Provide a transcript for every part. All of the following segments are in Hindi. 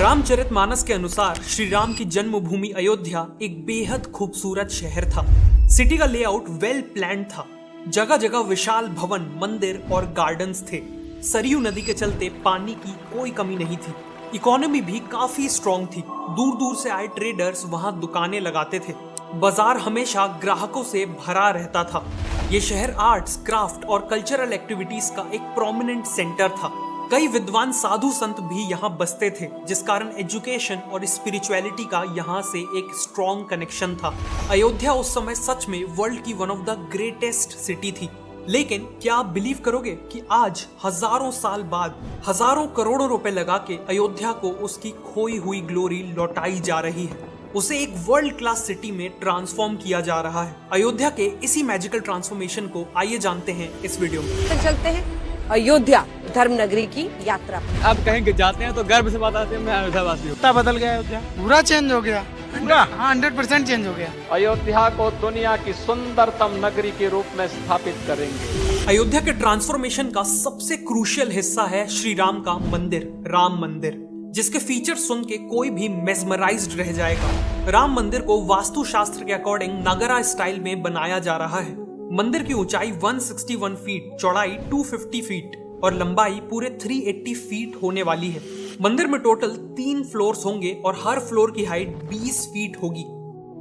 रामचरितमानस के अनुसार श्री राम की जन्मभूमि अयोध्या एक बेहद खूबसूरत शहर था। सिटी का लेआउट वेल प्लान्ड था। जगह जगह विशाल भवन, मंदिर और गार्डन्स थे। सरयू नदी के चलते पानी की कोई कमी नहीं थी। इकोनॉमी भी काफी स्ट्रॉन्ग थी। दूर दूर से आए ट्रेडर्स वहां दुकानें लगाते थे। बाजार हमेशा ग्राहकों से भरा रहता था। ये शहर आर्ट्स, क्राफ्ट और कल्चरल एक्टिविटीज का एक प्रोमिनेंट सेंटर था। कई विद्वान साधु संत भी यहाँ बसते थे, जिस कारण एजुकेशन और स्पिरिचुअलिटी का यहाँ से एक स्ट्रॉन्ग कनेक्शन था। अयोध्या उस समय सच में वर्ल्ड की one of the greatest city थी। लेकिन क्या आप बिलीव करोगे कि आज हजारों साल बाद हजारों करोड़ों रुपए लगा के अयोध्या को उसकी खोई हुई ग्लोरी लौटाई जा रही है। उसे एक वर्ल्ड क्लास सिटी में ट्रांसफॉर्म किया जा रहा है। अयोध्या के इसी मैजिकल ट्रांसफॉर्मेशन को आइए जानते हैं इस वीडियो में। चलते हैं अयोध्या धर्म नगरी की यात्रा। अब कहीं जाते हैं तो गर्व से बताते हैं मैं अयोध्यावासी हूँ। कितना बदल गया अयोध्या, पूरा चेंज हो गया, पूरा 100% चेंज हो गया। अयोध्या को दुनिया की सुंदरतम नगरी के रूप में स्थापित करेंगे। अयोध्या के ट्रांसफॉर्मेशन का सबसे क्रूशियल हिस्सा है श्री राम का मंदिर, राम मंदिर, जिसके फीचर सुन के कोई भी मेस्मराइज्ड रह जाएगा। राम मंदिर को वास्तुशास्त्र के अकॉर्डिंग नगरा स्टाइल में बनाया जा रहा है। मंदिर की ऊंचाई 161 फीट, चौड़ाई 250 फीट और लंबाई पूरे 380 फीट होने वाली है। मंदिर में टोटल 3 फ्लोर्स होंगे और हर फ्लोर की हाइट 20 फीट होगी।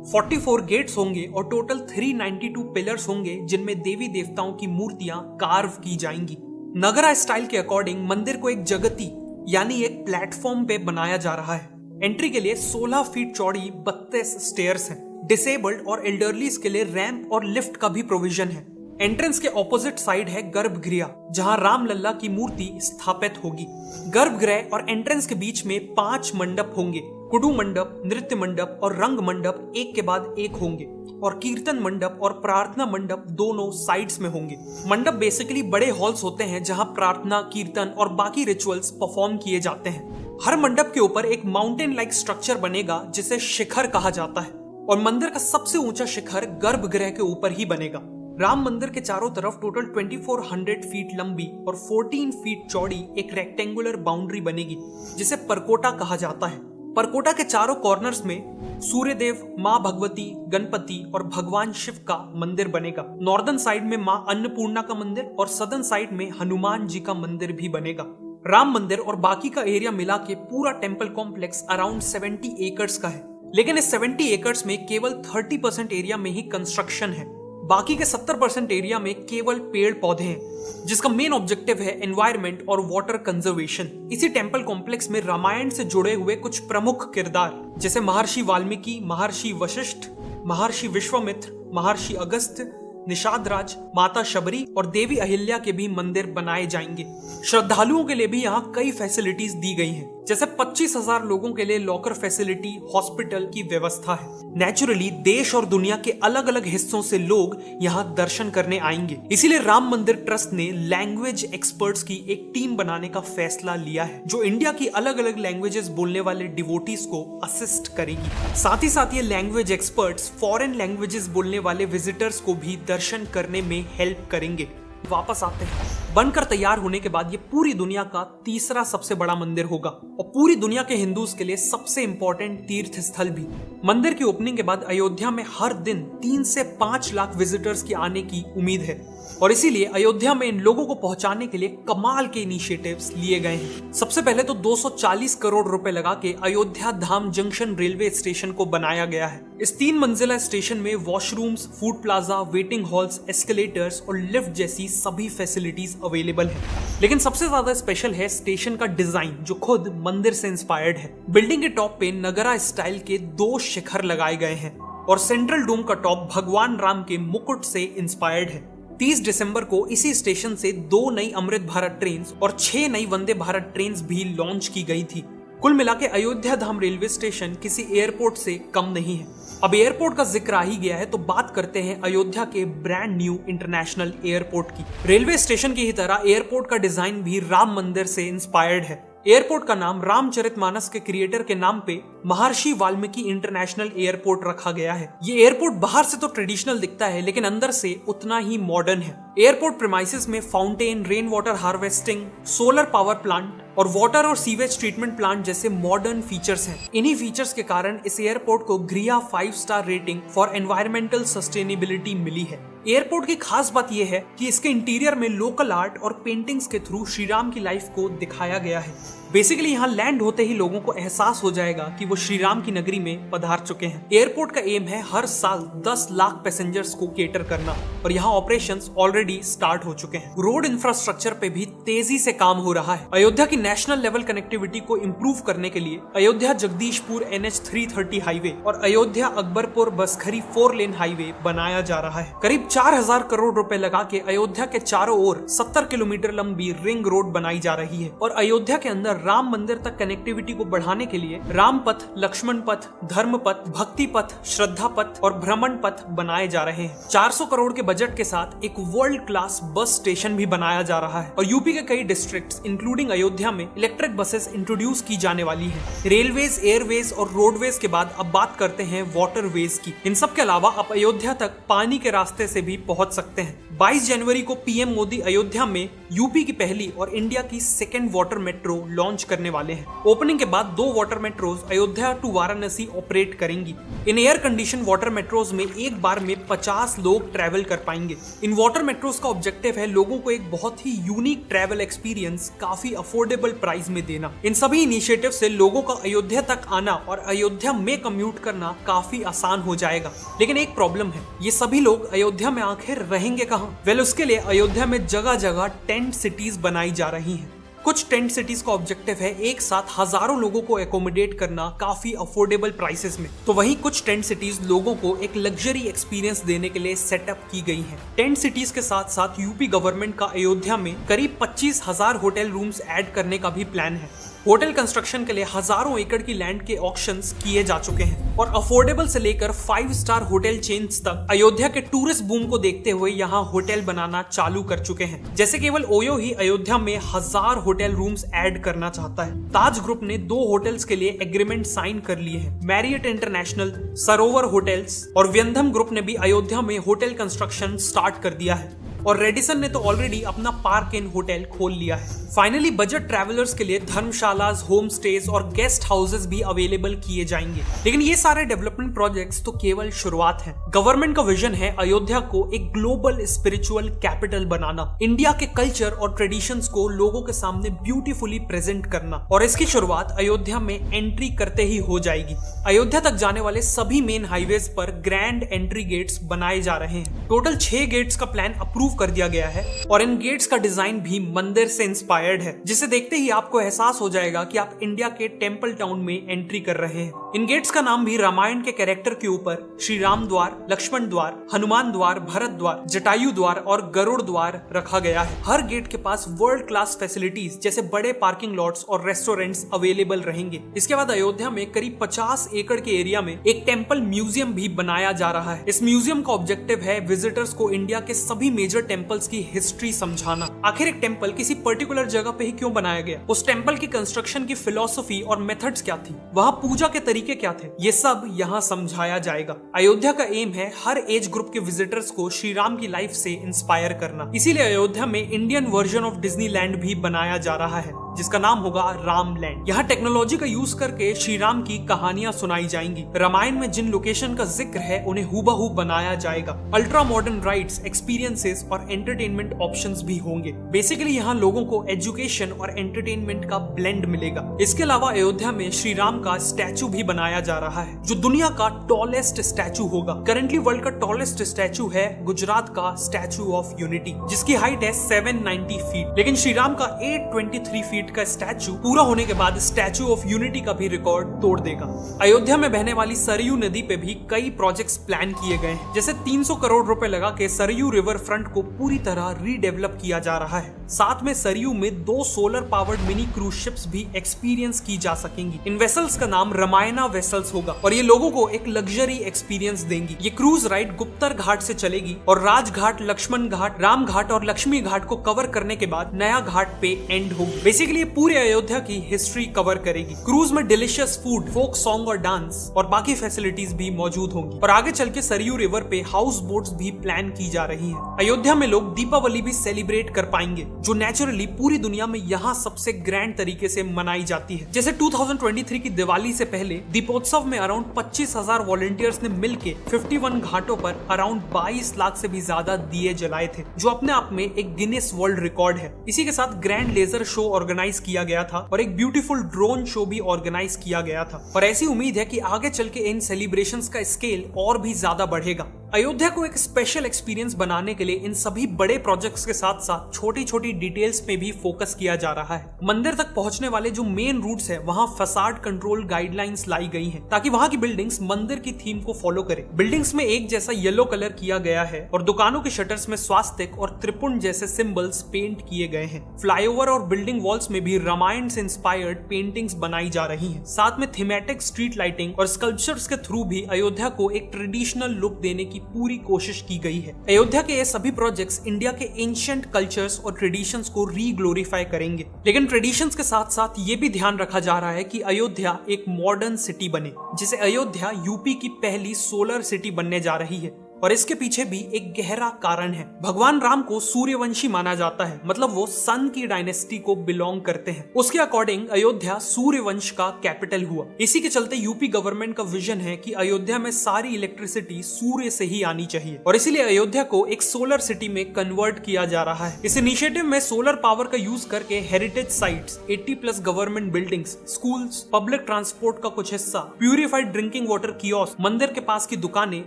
44 गेट्स होंगे और टोटल 392 पिलर्स होंगे, जिनमें देवी देवताओं की मूर्तियां कार्व की जाएंगी। नगरा स्टाइल के अकॉर्डिंग मंदिर को एक जगती यानी एक प्लेटफॉर्म पे बनाया जा रहा है। एंट्री के लिए 16 फीट चौड़ी 32 स्टेयर्स हैं। डिसेबल्ड और एल्डरलीज के लिए रैंप और लिफ्ट का भी प्रोविजन है। एंट्रेंस के ऑपोजिट साइड है गर्भगृह, जहां राम लल्ला की मूर्ति स्थापित होगी। गर्भगृह और एंट्रेंस के बीच में 5 मंडप होंगे। कुडू मंडप, नृत्य मंडप और रंग मंडप एक के बाद एक होंगे और कीर्तन मंडप और प्रार्थना मंडप दोनों साइड्स में होंगे। मंडप बेसिकली बड़े हॉल्स होते हैं जहां प्रार्थना, कीर्तन और बाकी रिचुअल्स परफॉर्म किए जाते हैं। हर मंडप के ऊपर एक माउंटेन लाइक स्ट्रक्चर बनेगा जिसे शिखर कहा जाता है और मंदिर का सबसे ऊंचा शिखर गर्भगृह के ऊपर ही बनेगा। राम मंदिर के चारों तरफ टोटल 2400 फीट लंबी और 14 फीट चौड़ी एक रेक्टेंगुलर बाउंड्री बनेगी, जिसे परकोटा कहा जाता है। परकोटा के चारों कॉर्नर्स में सूर्यदेव, माँ भगवती, गणपति और भगवान शिव का मंदिर बनेगा। नॉर्दर्न साइड में माँ अन्नपूर्णा का मंदिर और सदर्न साइड में हनुमान जी का मंदिर भी बनेगा। राम मंदिर और बाकी का एरिया मिला के पूरा टेम्पल कॉम्प्लेक्स अराउंड 70 एकर्स का है। लेकिन इस 70 एकर्स में केवल 30% एरिया में ही कंस्ट्रक्शन है। बाकी के 70% एरिया में केवल पेड़ पौधे हैं, जिसका मेन ऑब्जेक्टिव है एनवायरनमेंट और वाटर कंजर्वेशन। इसी टेम्पल कॉम्प्लेक्स में रामायण से जुड़े हुए कुछ प्रमुख किरदार जैसे महर्षि वाल्मीकि, महर्षि वशिष्ठ, महर्षि विश्वामित्र, महर्षि अगस्त्य, निषाद राज, माता शबरी और देवी अहिल्या के भी मंदिर बनाए जाएंगे। श्रद्धालुओं के लिए भी यहाँ कई फैसिलिटीज दी गई हैं, जैसे 25,000 लोगों के लिए लॉकर फैसिलिटी, हॉस्पिटल की व्यवस्था है। नेचुरली देश और दुनिया के अलग अलग हिस्सों से लोग यहाँ दर्शन करने आएंगे। इसीलिए राम मंदिर ट्रस्ट ने लैंग्वेज एक्सपर्ट्स की एक टीम बनाने का फैसला लिया है, जो इंडिया की अलग अलग लैंग्वेजेस बोलने वाले डिवोटीज को असिस्ट करेगी। साथ ही साथ ये लैंग्वेज एक्सपर्ट्स फॉरेन लैंग्वेजेस बोलने वाले विजिटर्स को भी दर्शन करने में हेल्प करेंगे। वापस आते हैं। बनकर तैयार होने के बाद ये पूरी दुनिया का तीसरा सबसे बड़ा मंदिर होगा और पूरी दुनिया के हिंदूज के लिए सबसे इंपॉर्टेंट तीर्थ स्थल भी। मंदिर की ओपनिंग के बाद अयोध्या में हर दिन 3 से 5 लाख विजिटर्स की आने की उम्मीद है और इसीलिए अयोध्या में इन लोगों को पहुंचाने के लिए कमाल के इनिशिएटिव्स लिए गए हैं। सबसे पहले तो 240 करोड़ रुपए लगा के अयोध्या धाम जंक्शन रेलवे स्टेशन को बनाया गया है। इस 3 मंजिला स्टेशन में washrooms, food plaza, waiting halls, escalators और लिफ्ट जैसी सभी फैसिलिटीज अवेलेबल है। लेकिन सबसे ज्यादा स्पेशल है स्टेशन का डिजाइन, जो खुद मंदिर से इंस्पायर्ड है। बिल्डिंग के टॉप पे नगरा स्टाइल के 2 शिखर लगाए गए हैं और सेंट्रल डोम का टॉप भगवान राम के मुकुट से इंस्पायर्ड है। 30 दिसंबर को इसी स्टेशन से 2 नई अमृत भारत ट्रेन और 6 नई वंदे भारत ट्रेन भी लॉन्च की गई थी। कुल मिला के अयोध्या धाम रेलवे स्टेशन किसी एयरपोर्ट से कम नहीं है। अब एयरपोर्ट का जिक्र आ ही गया है तो बात करते हैं अयोध्या के ब्रांड न्यू इंटरनेशनल एयरपोर्ट की। रेलवे स्टेशन की ही तरह एयरपोर्ट का डिजाइन भी राम मंदिर से इंस्पायर्ड है। एयरपोर्ट का नाम रामचरितमानस के क्रिएटर के नाम पे महर्षि वाल्मीकि इंटरनेशनल एयरपोर्ट रखा गया है। ये एयरपोर्ट बाहर से तो ट्रेडिशनल दिखता है, लेकिन अंदर से उतना ही मॉडर्न है। एयरपोर्ट प्रीमाइसेस में fountain, rain water harvesting, solar power plant और वाटर और सीवेज ट्रीटमेंट प्लांट जैसे मॉडर्न फीचर्स हैं। इन्हीं फीचर्स के कारण इस एयरपोर्ट को ग्रिया 5 star rating for environmental sustainability मिली है। एयरपोर्ट की खास बात यह है कि इसके इंटीरियर में लोकल आर्ट और पेंटिंग्स के थ्रू श्री राम की लाइफ को दिखाया गया है। बेसिकली यहाँ लैंड होते ही लोगों को एहसास हो जाएगा कि वो श्री राम की नगरी में पधार चुके हैं। एयरपोर्ट का एम है हर साल 10 लाख पैसेंजर्स को केटर करना और यहाँ ऑपरेशंस ऑलरेडी स्टार्ट हो चुके हैं। रोड इंफ्रास्ट्रक्चर पे भी तेजी से काम हो रहा है। अयोध्या की नेशनल लेवल कनेक्टिविटी को इम्प्रूव करने के लिए अयोध्या जगदीशपुर NH 330 हाईवे और अयोध्या अकबरपुर बसखरी 4 लेन हाईवे बनाया जा रहा है। करीब 4000 करोड़ रुपए लगा के अयोध्या के चारों ओर 70 किलोमीटर लंबी रिंग रोड बनाई जा रही है और अयोध्या के अंदर राम मंदिर तक कनेक्टिविटी को बढ़ाने के लिए राम पथ, लक्ष्मण पथ, धर्म पथ, भक्ति पथ, श्रद्धा पथ और भ्रमण पथ बनाए जा रहे हैं। 400 करोड़ के बजट के साथ एक वर्ल्ड क्लास बस स्टेशन भी बनाया जा रहा है और यूपी के कई डिस्ट्रिक्ट्स इंक्लूडिंग अयोध्या में इलेक्ट्रिक बसेस इंट्रोड्यूस की जाने वाली है। रेलवेज, एयरवेज और रोडवेज के बाद अब बात करते हैं वाटरवेज की। इन सब के अलावा अब अयोध्या तक पानी के रास्ते से भी पहुंच सकते हैं। 22 जनवरी को पीएम मोदी अयोध्या में यूपी की पहली और इंडिया की सेकेंड वाटर मेट्रो लॉन्च करने वाले हैं। ओपनिंग के बाद 2 water metros Ayodhya to Varanasi operate करेंगी। इन एयर कंडीशन वाटर मेट्रोज में एक बार में 50 लोग ट्रैवल कर पाएंगे। इन वाटर मेट्रोज का ऑब्जेक्टिव है लोगों को एक बहुत ही यूनिक ट्रैवल एक्सपीरियंस काफी अफोर्डेबल प्राइस में देना। इन सभी इनिशिएटिव से लोगों का अयोध्या तक आना और अयोध्या में कम्यूट करना काफी आसान हो जाएगा। लेकिन एक प्रॉब्लम है, ये सभी लोग अयोध्या में आखिर रहेंगे कहाँ? उसके लिए अयोध्या में जगह जगह टेंट सिटीज बनाई जा रही हैं। कुछ टेंट सिटीज का ऑब्जेक्टिव है एक साथ हजारों लोगों को एकोमोडेट करना काफी अफोर्डेबल प्राइसेस में, तो वहीं कुछ टेंट सिटीज लोगों को एक लग्जरी एक्सपीरियंस देने के लिए सेटअप की गई हैं। टेंट सिटीज के साथ साथ यूपी गवर्नमेंट का अयोध्या में करीब 25,000 होटल रूम्स ऐड करने का भी प्लान है। होटल कंस्ट्रक्शन के लिए हजारों एकड़ की लैंड के ऑक्शंस किए जा चुके हैं और अफोर्डेबल से लेकर 5 स्टार होटल चेन्स तक अयोध्या के टूरिस्ट बूम को देखते हुए यहाँ होटल बनाना चालू कर चुके हैं। जैसे केवल ओयो ही अयोध्या में 1000 होटल रूम्स ऐड करना चाहता है। ताज ग्रुप ने 2 होटल्स के लिए एग्रीमेंट साइन कर लिए हैं। मैरियट इंटरनेशनल, सरोवर होटल्स और व्यंधम ग्रुप ने भी अयोध्या में होटल कंस्ट्रक्शन स्टार्ट कर दिया है और रेडिसन ने तो ऑलरेडी अपना पार्क इन होटल खोल लिया है। फाइनली बजट ट्रैवलर्स के लिए धर्मशालास, होम स्टेज और गेस्ट हाउसेस भी अवेलेबल किए जाएंगे। लेकिन ये सारे डेवलपमेंट प्रोजेक्ट्स तो केवल शुरुआत है। गवर्नमेंट का विजन है अयोध्या को एक ग्लोबल स्पिरिचुअल कैपिटल बनाना, इंडिया के कल्चर और ट्रेडिशंस को लोगों के सामने ब्यूटीफुली प्रेजेंट करना और इसकी शुरुआत अयोध्या में एंट्री करते ही हो जाएगी। अयोध्या तक जाने वाले सभी मेन हाईवेज पर ग्रैंड एंट्री गेट्स बनाए जा रहे हैं। टोटल 6 गेट्स का प्लान अप्रूव कर दिया गया है और इन गेट्स का डिजाइन भी मंदिर से इंस्पायर्ड है, जिसे देखते ही आपको एहसास हो जाएगा कि आप इंडिया के टेंपल टाउन में एंट्री कर रहे हैं। इन गेट्स का नाम भी रामायण के कैरेक्टर के ऊपर श्री राम द्वार, लक्ष्मण द्वार, हनुमान द्वार, भरत द्वार, जटायु द्वार और गरुड़ द्वार रखा गया है। हर गेट के पास वर्ल्ड क्लास फैसिलिटीज जैसे बड़े पार्किंग लॉट्स और रेस्टोरेंट्स अवेलेबल रहेंगे। इसके बाद अयोध्या में करीब 50 एकड़ के एरिया में एक टेंपल म्यूजियम भी बनाया जा रहा है। इस म्यूजियम का ऑब्जेक्टिव है विजिटर्स को इंडिया के सभी मेजर टेंपल्स की हिस्ट्री समझाना। आखिर एक टेंपल किसी पर्टिकुलर जगह पे ही क्यों बनाया गया, उस टेंपल की कंस्ट्रक्शन की फिलॉसफी और मेथड्स क्या थी, वहाँ पूजा के तरीके क्या थे, ये सब यहाँ समझाया जाएगा। अयोध्या का एम है हर एज ग्रुप के विजिटर्स को श्री राम की लाइफ से इंस्पायर करना। इसीलिए अयोध्या में इंडियन वर्जन ऑफ डिज्नीलैंड भी बनाया जा रहा है, जिसका नाम होगा राम लैंड। यहाँ टेक्नोलॉजी का यूज करके श्री राम की कहानियां सुनाई जाएंगी। रामायण में जिन लोकेशन का जिक्र है उन्हें हूबहू बनाया जाएगा। अल्ट्रा मॉडर्न राइड्स, एक्सपीरियंसेस और एंटरटेनमेंट ऑप्शंस भी होंगे। बेसिकली यहाँ लोगों को एजुकेशन और एंटरटेनमेंट का ब्लेंड मिलेगा। इसके अलावा अयोध्या में श्री राम का स्टैचू भी बनाया जा रहा है, जो दुनिया का टॉलेस्ट स्टैचू होगा। करंटली वर्ल्ड का टॉलेस्ट स्टैचू है गुजरात का स्टैचू ऑफ यूनिटी, जिसकी हाइट है 790 फीट। लेकिन श्री राम का 823 फीट का स्टैचू पूरा होने के बाद स्टैचू ऑफ यूनिटी का भी रिकॉर्ड तोड़ देगा। अयोध्या में बहने वाली सरयू नदी पे भी कई प्रोजेक्ट्स प्लान किए गए हैं, जैसे 300 करोड़ रुपए लगा के सरयू रिवर फ्रंट को पूरी तरह रीडेवलप किया जा रहा है। साथ में सरयू में 2 solar powered mini cruise ships भी एक्सपीरियंस की जा सकेंगी। इन वेसल्स का नाम रमायना वेसल्स होगा और ये लोगों को एक लग्जरी एक्सपीरियंस देंगी। ये क्रूज राइड गुप्तर घाट से चलेगी और राजघाट, लक्ष्मण घाट, राम घाट और लक्ष्मी घाट को कवर करने के बाद नया घाट पे एंड होगी। बेसिकली बेसिकली ये पूरे अयोध्या की हिस्ट्री कवर करेगी। क्रूज में डिलिशियस फूड, फोक सॉन्ग और डांस और बाकी फैसिलिटीज भी मौजूद होंगी और आगे चल के सरयू रिवर पे हाउस बोट्स भी प्लान की जा रही हैं। अयोध्या में लोग दीपावली भी सेलिब्रेट कर पाएंगे, जो नेचुरली पूरी दुनिया में यहाँ सबसे ग्रैंड तरीके से मनाई जाती है। जैसे 2023 की दिवाली से पहले दीपोत्सव में अराउंड 25,000 वॉलंटियर्स ने मिलके 51 घाटों पर अराउंड 22 लाख से भी ज्यादा दिए जलाए थे, जो अपने आप में एक गिनेस वर्ल्ड रिकॉर्ड है। इसी के साथ ग्रैंड लेजर शो ऑर्गेनाइज किया गया था और एक ब्यूटीफुल ड्रोन शो भी ऑर्गेनाइज किया गया था और ऐसी उम्मीद है कि आगे चल के इन सेलिब्रेशंस का स्केल और भी ज्यादा बढ़ेगा। अयोध्या को एक स्पेशल एक्सपीरियंस बनाने के लिए इन सभी बड़े प्रोजेक्ट्स के साथ साथ छोटी छोटी डिटेल्स पे भी फोकस किया जा रहा है। मंदिर तक पहुंचने वाले जो मेन रूट्स है वहां फसाड कंट्रोल गाइडलाइंस लाई गई हैं, ताकि वहां की बिल्डिंग्स मंदिर की थीम को फॉलो करे। बिल्डिंग्स में एक जैसा येलो कलर किया गया है और दुकानों के शटर्स में स्वास्तिक और त्रिपुंड जैसे सिंबल्स पेंट किए गए हैं। फ्लाईओवर और बिल्डिंग वॉल्स में भी रामायण से इंस्पायर्ड पेंटिंग्स बनाई जा रही हैं। साथ में थीमेटिक स्ट्रीट लाइटिंग और स्कल्पचर्स के थ्रू भी अयोध्या को एक ट्रेडिशनल लुक देने की पूरी कोशिश की गई है। अयोध्या के ये सभी प्रोजेक्ट्स इंडिया के एंशिएंट कल्चर्स और ट्रेडिशंस को रीग्लोरीफाई करेंगे, लेकिन ट्रेडिशंस के साथ साथ ये भी ध्यान रखा जा रहा है कि अयोध्या एक मॉडर्न सिटी बने, जिसे अयोध्या यूपी की पहली सोलर सिटी बनने जा रही है। और इसके पीछे भी एक गहरा कारण है। भगवान राम को सूर्यवंशी माना जाता है, मतलब वो सन की डायनेस्टी को बिलोंग करते हैं। उसके अकॉर्डिंग अयोध्या सूर्यवंश का कैपिटल हुआ। इसी के चलते यूपी गवर्नमेंट का विजन है कि अयोध्या में सारी इलेक्ट्रिसिटी सूर्य से ही आनी चाहिए और इसीलिए अयोध्या को एक सोलर सिटी में कन्वर्ट किया जा रहा है। इस इनिशिएटिव में सोलर पावर का यूज करके heritage sites, 80+ government buildings, schools, public transport का कुछ हिस्सा, प्यूरिफाइड ड्रिंकिंग वाटर कियोस्क, मंदिर के पास की दुकानें,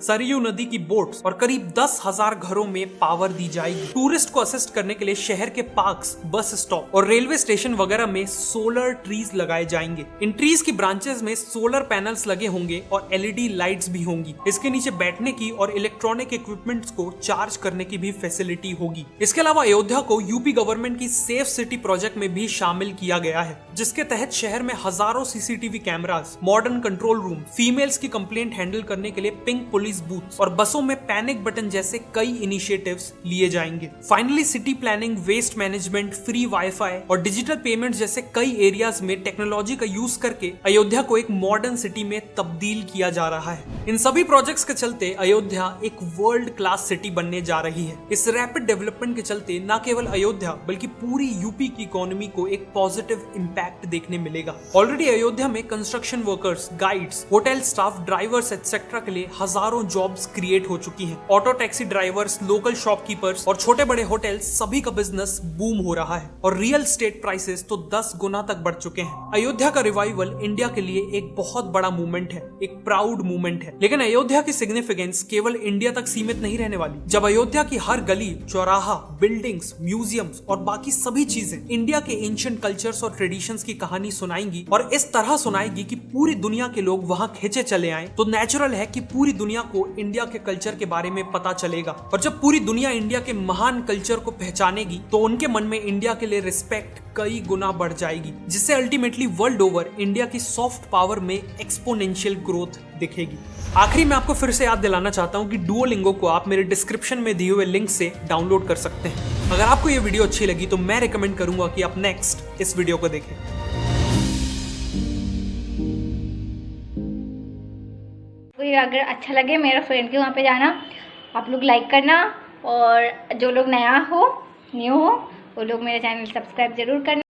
सरयू नदी की बोट और करीब 10,000 घरों में पावर दी जाएगी। टूरिस्ट को असिस्ट करने के लिए शहर के पार्क्स, बस स्टॉप और रेलवे स्टेशन वगैरह में सोलर ट्रीज लगाए जाएंगे। इन ट्रीज की ब्रांचेस में सोलर पैनल्स लगे होंगे और LED लाइट्स भी होंगी। इसके नीचे बैठने की और इलेक्ट्रॉनिक इक्विपमेंट्स को चार्ज करने की भी फैसिलिटी होगी। इसके अलावा अयोध्या को यूपी गवर्नमेंट की सेफ सिटी प्रोजेक्ट में भी शामिल किया गया है, जिसके तहत शहर में हजारों CCTV cameras, modern control room, females की कंप्लेंट हैंडल करने के लिए पिंक पुलिस बूथ और बसों में पैनिक बटन जैसे कई इनिशिएटिव्स लिए जाएंगे। Finally city planning, waste management, free wifi और डिजिटल पेमेंट जैसे कई एरियाज में टेक्नोलॉजी का यूज करके अयोध्या को एक मॉडर्न सिटी में तब्दील किया जा रहा है। इन सभी प्रोजेक्ट्स के चलते अयोध्या एक वर्ल्ड क्लास सिटी बनने जा रही है। इस रैपिड डेवलपमेंट के चलते न केवल अयोध्या बल्कि पूरी यूपी की इकोनॉमी को एक पॉजिटिव इंपैक्ट देखने मिलेगा। ऑलरेडी अयोध्या में construction workers, guides, hotel staff, drivers etcetera के लिए हजारों जॉब्स क्रिएट हो चुकी हैं। Auto taxi drivers, local shopkeepers और छोटे बड़े होटल्स सभी का बिजनेस बूम हो रहा है और रियल स्टेट प्राइसेस तो 10 गुना तक बढ़ चुके हैं। अयोध्या का रिवाइवल इंडिया के लिए एक बहुत बड़ा मूवमेंट है, एक प्राउड मूवमेंट है। लेकिन अयोध्या की सिग्निफिकेंस केवल इंडिया तक सीमित नहीं रहने वाली। जब अयोध्या की हर गली, चौराहा, बिल्डिंग्स, म्यूजियम्स और बाकी सभी चीजें इंडिया के एंशिएंट कल्चर्स और ट्रेडिशंस की कहानी सुनाएंगी और इस तरह सुनाएगी कि पूरी दुनिया के लोग वहां खींचे चले आए, तो नेचुरल है कि पूरी दुनिया को इंडिया के कल्चर के बारे में पता चलेगा। और जब पूरी दुनिया इंडिया के महान कल्चर को पहचानेगी तो उनके मन में इंडिया के लिए रिस्पेक्ट कई गुना बढ़ जाएगी, जिससे अल्टीमेटली वर्ल्ड ओवर इंडिया की सॉफ्ट पावर में एक्सपोनेंशियल ग्रोथ दिखेगी। आखिरी में आपको फिर से याद दिलाना चाहता हूं कि डुओलिंगो को आप मेरे डिस्क्रिप्शन में दिए हुए लिंक से डाउनलोड कर सकते हैं। अगर आपको ये वीडियो अच्छी लगी तो मैं रिकमेंड करूंगा कि आप नेक्स्ट इस वीडियो को देखें। अगर अच्छा लगे मेरा फ्रेंड के वहाँ पे जाना, आप लोग लाइक करना और जो लोग न्यू हो वो लोग मेरे चैनल सब्सक्राइब जरूर करना।